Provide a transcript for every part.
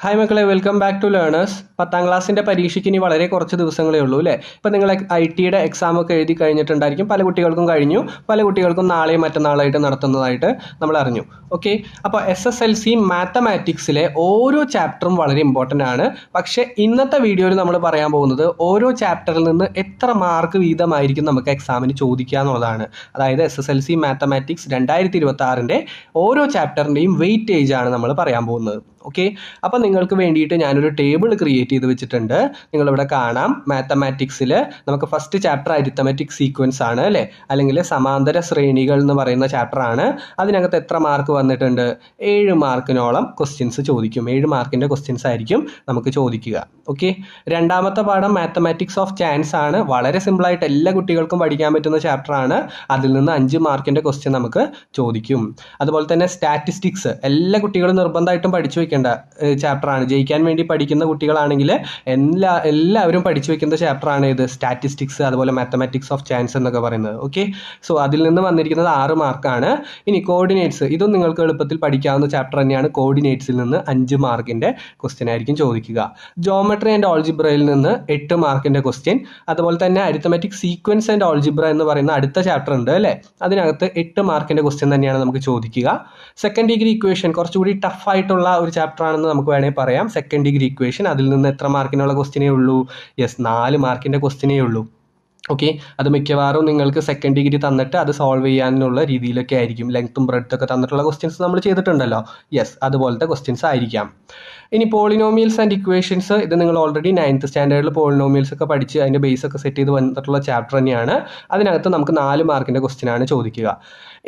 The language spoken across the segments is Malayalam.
ഹായ് മക്കളെ, വെൽക്കം ബാക്ക് ടു ലേണേഴ്സ്. 10ാം ക്ലാസ്സിൻ്റെ പരീക്ഷയ്ക്ക് ഇനി വളരെ കുറച്ച് ദിവസങ്ങളേ ഉള്ളൂ അല്ലേ? ഇപ്പോൾ നിങ്ങൾ IT-യുടെ എക്സാമൊക്കെ എഴുതി കഴിഞ്ഞിട്ടുണ്ടായിരിക്കും. പല കുട്ടികൾക്കും കഴിഞ്ഞു, പല കുട്ടികൾക്കും നാളെയും മറ്റന്നാളായിട്ട് നടത്തുന്നതായിട്ട് നമ്മൾ അറിഞ്ഞു. ഓക്കെ, അപ്പോൾ SSLC മാത്തമാറ്റിക്സിലെ ഓരോ ചാപ്റ്ററും വളരെ ഇമ്പോർട്ടൻ്റ് ആണ്. പക്ഷേ ഇന്നത്തെ വീഡിയോയിൽ നമ്മൾ പറയാൻ പോകുന്നത് ഓരോ ചാപ്റ്ററിൽ നിന്ന് എത്ര മാർക്ക് വീതമായിരിക്കും നമുക്ക് എക്സാമിന് ചോദിക്കുക എന്നുള്ളതാണ്. അതായത് SSLC മാത്തമാറ്റിക്സ് 2026-ൻ്റെ ഓരോ ചാപ്റ്ററിൻ്റെയും വെയിറ്റേജ് ആണ് നമ്മൾ പറയാൻ പോകുന്നത്. ഓക്കെ, അപ്പോൾ നിങ്ങൾക്ക് വേണ്ടിയിട്ട് ഞാനൊരു ടേബിൾ ക്രിയേറ്റ് ചെയ്ത് വെച്ചിട്ടുണ്ട്. നിങ്ങളിവിടെ കാണാം, മാത്തമാറ്റിക്സിൽ നമുക്ക് ഫസ്റ്റ് ചാപ്റ്റർ അരിത്തമെറ്റിക് സീക്വൻസ് ആണ് അല്ലേ, അല്ലെങ്കിൽ സമാന്തര ശ്രേണികൾ എന്ന് പറയുന്ന ചാപ്റ്റർ ആണ്. അതിനകത്ത് എത്ര മാർക്ക് വന്നിട്ടുണ്ട്? 7 മാർക്കിനോളം ക്വസ്റ്റ്യൻസ് ചോദിക്കും. 7 മാർക്കിൻ്റെ ക്വസ്റ്റ്യൻസ് ആയിരിക്കും നമുക്ക് ചോദിക്കുക. ഓക്കെ, രണ്ടാമത്തെ പാഠം മാത്തമാറ്റിക്സ് ഓഫ് ചാൻസ് ആണ്. വളരെ സിമ്പിളായിട്ട് എല്ലാ കുട്ടികൾക്കും പഠിക്കാൻ പറ്റുന്ന ചാപ്റ്റർ ആണ്. അതിൽ നിന്ന് 5 മാർക്കിൻ്റെ ക്വസ്റ്റ്യൻ നമുക്ക് ചോദിക്കും. അതുപോലെ തന്നെ സ്റ്റാറ്റിസ്റ്റിക്സ് എല്ലാ കുട്ടികളും നിർബന്ധമായിട്ടും പഠിച്ചു വെക്കേണ്ട ചാപ്റ്റർ ആണ്. ജയിക്കാൻ വേണ്ടി പഠിക്കുന്ന കുട്ടികളാണെങ്കിൽ എല്ലാവരും പഠിച്ചു വെക്കുന്ന ചാപ്റ്റർ ആണ് ഇത്, സ്റ്റാറ്റിസ്റ്റിക്സ്, അതുപോലെ മാത്തമാറ്റിക്സ് ഓഫ് ചാൻസ് എന്നൊക്കെ പറയുന്നത്. ഓക്കെ, സോ അതിൽ നിന്ന് വന്നിരിക്കുന്നത് 6 മാർക്കാണ്. ഇനി കോർഡിനേറ്റ്സ്, ഇതും നിങ്ങൾക്ക് എളുപ്പത്തിൽ പഠിക്കാവുന്ന ചാപ്റ്റർ തന്നെയാണ്. കോർഡിനേറ്റ്സിൽ നിന്ന് 5 മാർക്കിൻ്റെ ക്വസ്റ്റ്യൻ ആയിരിക്കും ചോദിക്കുക. ജോമെട്രി ആൻഡ് ഓൾജിബ്രയിൽ നിന്ന് 8 മാർക്കിൻ്റെ ക്വസ്റ്റ്യൻ. അതുപോലെ തന്നെ അരിത്തമെറ്റിക് സീക്വൻസ് ആൻഡ് ഓൾജിബ്ര എന്ന് പറയുന്ന അടുത്ത ചാപ്റ്റർ ഉണ്ട് അല്ലേ, അതിനകത്ത് 8 മാർക്കിൻ്റെ ക്വസ്റ്റ്യൻ തന്നെയാണ് നമുക്ക് ചോദിക്കുക. സെക്കൻഡ് ഡിഗ്രി ഇക്വേഷൻ കുറച്ചുകൂടി ടഫ് ആയിട്ടുള്ള ഒരു ചാപ്റ്റർ ആണെന്ന് നമുക്ക് വേണമെങ്കിൽ പറയാം. സെക്കൻഡ് ഡിഗ്രി ഇക്വേഷൻ, അതിൽ നിന്ന് എത്ര മാർക്കിനുള്ള ക്വസ്റ്റ്യനേ ഉള്ളൂ? യെസ്, 4 മാർക്കിൻ്റെ ക്വസ്റ്റ്യനേ ഉള്ളൂ. ഓക്കെ, അത് മിക്കവാറും നിങ്ങൾക്ക് സെക്കൻഡ് ഡിഗ്രി തന്നിട്ട് അത് സോൾവ് ചെയ്യാനുള്ള രീതിയിലൊക്കെ ആയിരിക്കും. ലെങ്ത്തും ബ്രെഡ്ത്തും ഒക്കെ തന്നിട്ടുള്ള ക്വസ്റ്റ്യൻസ് നമ്മൾ ചെയ്തിട്ടുണ്ടല്ലോ. യെസ്, അതുപോലത്തെ ക്വസ്റ്റ്യൻസ് ആയിരിക്കാം. ഇനി പോളിനോമിയൽസ് ആൻഡ് ഇക്വേഷൻസ്, ഇത് നിങ്ങൾ ഓൾറെഡി 9th സ്റ്റാൻഡേർഡിൽ പോളിനോമിയൽസ് ഒക്കെ പഠിച്ച് അതിൻ്റെ ബേസ് ഒക്കെ സെറ്റ് ചെയ്ത് വന്നിട്ടുള്ള ചാപ്റ്റർ തന്നെയാണ്. അതിനകത്ത് നമുക്ക് 4 മാർക്കിൻ്റെ ക്വസ്റ്റ്യൻ ആണ് ചോദിക്കുക.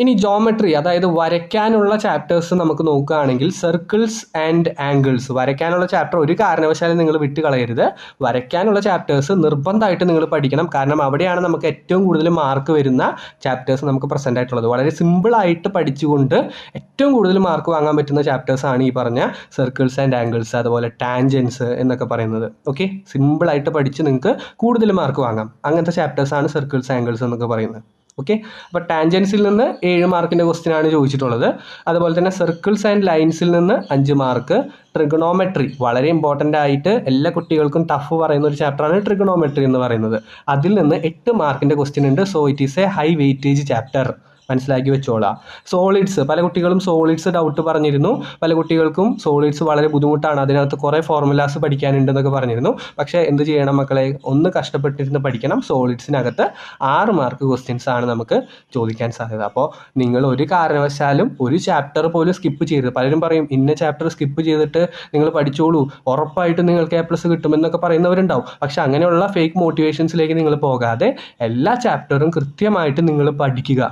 ഇനി ജോമെട്രി, അതായത് വരയ്ക്കാനുള്ള ചാപ്റ്റേഴ്സ് നമുക്ക് നോക്കുകയാണെങ്കിൽ സർക്കിൾസ് ആൻഡ് ആംഗിൾസ്, വരയ്ക്കാനുള്ള ചാപ്റ്റർ ഒരു കാരണവശാലും നിങ്ങൾ വിട്ട് കളയരുത്. വരയ്ക്കാനുള്ള ചാപ്റ്റേഴ്സ് നിർബന്ധമായിട്ട് നിങ്ങൾ പഠിക്കണം. കാരണം അവിടെയാണ് നമുക്ക് ഏറ്റവും കൂടുതൽ മാർക്ക് വരുന്ന ചാപ്റ്റേഴ്സ് നമുക്ക് പ്രസൻ്റ് ആയിട്ടുള്ളത്. വളരെ സിമ്പിളായിട്ട് പഠിച്ചുകൊണ്ട് ഏറ്റവും കൂടുതൽ മാർക്ക് വാങ്ങാൻ പറ്റുന്ന ചാപ്റ്റേഴ്സാണ് ഈ പറഞ്ഞ സർക്കിൾസ് ആൻഡ് ആംഗിൾസ്, അതുപോലെ ടാൻജൻസ് എന്നൊക്കെ പറയുന്നത്. ഓക്കെ, സിമ്പിളായിട്ട് പഠിച്ച് നിങ്ങൾക്ക് കൂടുതൽ മാർക്ക് വാങ്ങാം. അങ്ങനത്തെ ചാപ്റ്റേഴ്സാണ് സർക്കിൾസ് ആംഗിൾസ് എന്നൊക്കെ പറയുന്നത്. ഓക്കെ, അപ്പോൾ ടാൻജൻസിൽ നിന്ന് 7 മാർക്കിൻ്റെ ക്വസ്റ്റ്യൻ ആണ് ചോദിച്ചിട്ടുള്ളത്. അതുപോലെ തന്നെ സർക്കിൾസ് ആൻഡ് ലൈൻസിൽ നിന്ന് 5 മാർക്ക്. ട്രിഗണോമെട്രി വളരെ ഇമ്പോർട്ടൻ്റ് ആയിട്ട് എല്ലാ കുട്ടികൾക്കും ടഫ് പറയുന്ന ഒരു ചാപ്റ്ററാണ് ട്രിഗണോമെട്രി എന്ന് പറയുന്നത്. അതിൽ നിന്ന് 8 മാർക്കിൻ്റെ ക്വസ്റ്റ്യൻ ഉണ്ട്. So it is A high weightage chapter, മനസ്സിലാക്കി വെച്ചോളാം. സോളിഡ്സ്, പല കുട്ടികളും സോളിഡ്സ് ഡൗട്ട് പറഞ്ഞിരുന്നു. പല കുട്ടികൾക്കും സോളിഡ്സ് വളരെ ബുദ്ധിമുട്ടാണ്, അതിനകത്ത് കുറേ ഫോർമുലാസ് പഠിക്കാനുണ്ടെന്നൊക്കെ പറഞ്ഞിരുന്നു. പക്ഷേ എന്ത് ചെയ്യണം മക്കളെ, ഒന്ന് കഷ്ടപ്പെട്ടിരുന്ന് പഠിക്കണം. സോളിഡ്സിനകത്ത് 6 മാർക്ക് ക്വസ്റ്റ്യൻസ് ആണ് നമുക്ക് ചോദിക്കാൻ സാധ്യത. അപ്പോൾ നിങ്ങൾ ഒരു കാരണവശാലും ഒരു ചാപ്റ്റർ പോലും സ്കിപ്പ് ചെയ്ത്, പലരും പറയും ഇന്ന ചാപ്റ്റർ സ്കിപ്പ് ചെയ്തിട്ട് നിങ്ങൾ പഠിച്ചോളൂ, ഉറപ്പായിട്ടും നിങ്ങൾക്ക് A+ കിട്ടുമെന്നൊക്കെ പറയുന്നവരുണ്ടാവും. പക്ഷെ അങ്ങനെയുള്ള ഫേക്ക് മോട്ടിവേഷൻസിലേക്ക് നിങ്ങൾ പോകാതെ എല്ലാ ചാപ്റ്ററും കൃത്യമായിട്ട് നിങ്ങൾ പഠിക്കുക.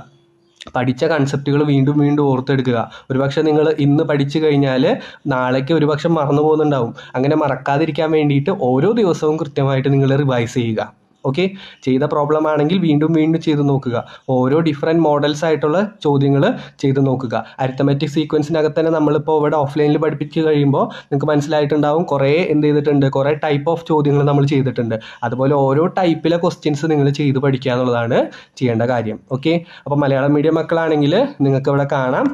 പഠിച്ച കൺസെപ്റ്റുകൾ വീണ്ടും വീണ്ടും ഓർത്തെടുക്കുക. ഒരുപക്ഷെ നിങ്ങൾ ഇന്ന് പഠിച്ചു കഴിഞ്ഞാൽ നാളേക്ക് ഒരുപക്ഷെ മറന്നു പോകുന്നുണ്ടാവും. അങ്ങനെ മറക്കാതിരിക്കാൻ വേണ്ടിയിട്ട് ഓരോ ദിവസവും കൃത്യമായിട്ട് നിങ്ങൾ റിവൈസ് ചെയ്യുക. ഓക്കെ, ചെയ്ത പ്രോബ്ലം ആണെങ്കിൽ വീണ്ടും വീണ്ടും ചെയ്ത് നോക്കുക. ഓരോ ഡിഫറെൻറ്റ് മോഡൽസ് ആയിട്ടുള്ള ചോദ്യങ്ങൾ ചെയ്ത് നോക്കുക. അരിത്തമെറ്റിക് സീക്വൻസിനകത്ത് തന്നെ നമ്മളിപ്പോൾ ഇവിടെ ഓഫ്ലൈനിൽ പഠിപ്പിച്ച് കഴിയുമ്പോൾ നിങ്ങൾക്ക് മനസ്സിലായിട്ടുണ്ടാവും കുറേ എന്ത് ചെയ്തിട്ടുണ്ട്, കുറേ ടൈപ്പ് ഓഫ് ചോദ്യങ്ങൾ നമ്മൾ ചെയ്തിട്ടുണ്ട്. അതുപോലെ ഓരോ ടൈപ്പിലെ ക്വസ്റ്റ്യൻസ് നിങ്ങൾ ചെയ്ത് പഠിക്കുക എന്നുള്ളതാണ് ചെയ്യേണ്ട കാര്യം. ഓക്കെ, അപ്പോൾ മലയാളം മീഡിയം മക്കളാണെങ്കിൽ നിങ്ങൾക്ക് ഇവിടെ കാണാം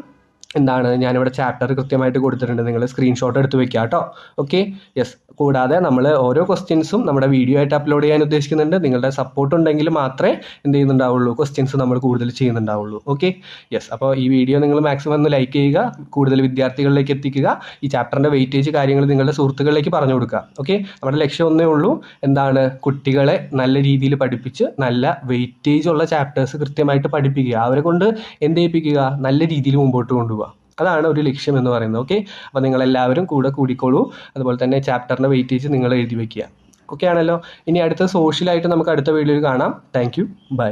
എന്താണ്, ഞാനിവിടെ ചാപ്റ്റർ കൃത്യമായിട്ട് കൊടുത്തിട്ടുണ്ട്. നിങ്ങൾ സ്ക്രീൻഷോട്ട് എടുത്ത് വെക്കുക കേട്ടോ. Okay, yes. കൂടാതെ നമ്മൾ ഓരോ ക്വസ്റ്റ്യൻസും നമ്മുടെ വീഡിയോ ആയിട്ട് അപ്ലോഡ് ചെയ്യാൻ ഉദ്ദേശിക്കുന്നുണ്ട്. നിങ്ങളുടെ സപ്പോർട്ട് ഉണ്ടെങ്കിൽ മാത്രമേ എന്ത് ചെയ്യുന്നുണ്ടാവുള്ളൂ, ക്വസ്റ്റ്യൻസ് നമ്മൾ കൂടുതൽ ചെയ്യുന്നുണ്ടാവുള്ളൂ. Okay, yes. അപ്പോൾ ഈ വീഡിയോ നിങ്ങൾ മാക്സിമം ഒന്ന് ലൈക്ക് ചെയ്യുക, കൂടുതൽ വിദ്യാർത്ഥികളിലേക്ക് എത്തിക്കുക. ഈ ചാപ്റ്ററിൻ്റെ വെയിറ്റേജ് കാര്യങ്ങൾ നിങ്ങളുടെ സുഹൃത്തുക്കളിലേക്ക് പറഞ്ഞു കൊടുക്കുക. ഓക്കെ, നമ്മുടെ ലക്ഷ്യം ഒന്നേ ഉള്ളൂ, എന്താണ്, കുട്ടികളെ നല്ല രീതിയിൽ പഠിപ്പിച്ച് നല്ല വെയിറ്റേജ് ഉള്ള ചാപ്റ്റേഴ്സ് കൃത്യമായിട്ട് പഠിപ്പിക്കുക. അവരെ കൊണ്ട് എന്ത് ചെയ്യിപ്പിക്കുക, നല്ല രീതിയിൽ മുമ്പോട്ട് കൊണ്ടുപോകുക. അതാണ് ഒരു ലക്ഷ്യം എന്ന് പറയുന്നത്. ഓക്കെ, അപ്പോൾ നിങ്ങളെല്ലാവരും കൂടെ കൂടിക്കോളൂ. അതുപോലെ തന്നെ ചാപ്റ്ററിൻ്റെ വെയിറ്റേജ് നിങ്ങൾ എഴുതി വയ്ക്കുക. ഓക്കെ ആണല്ലോ. ഇനി അടുത്ത സോഷ്യലായിട്ട് നമുക്ക് അടുത്ത വീഡിയോയിൽ കാണാം. Thank you, by.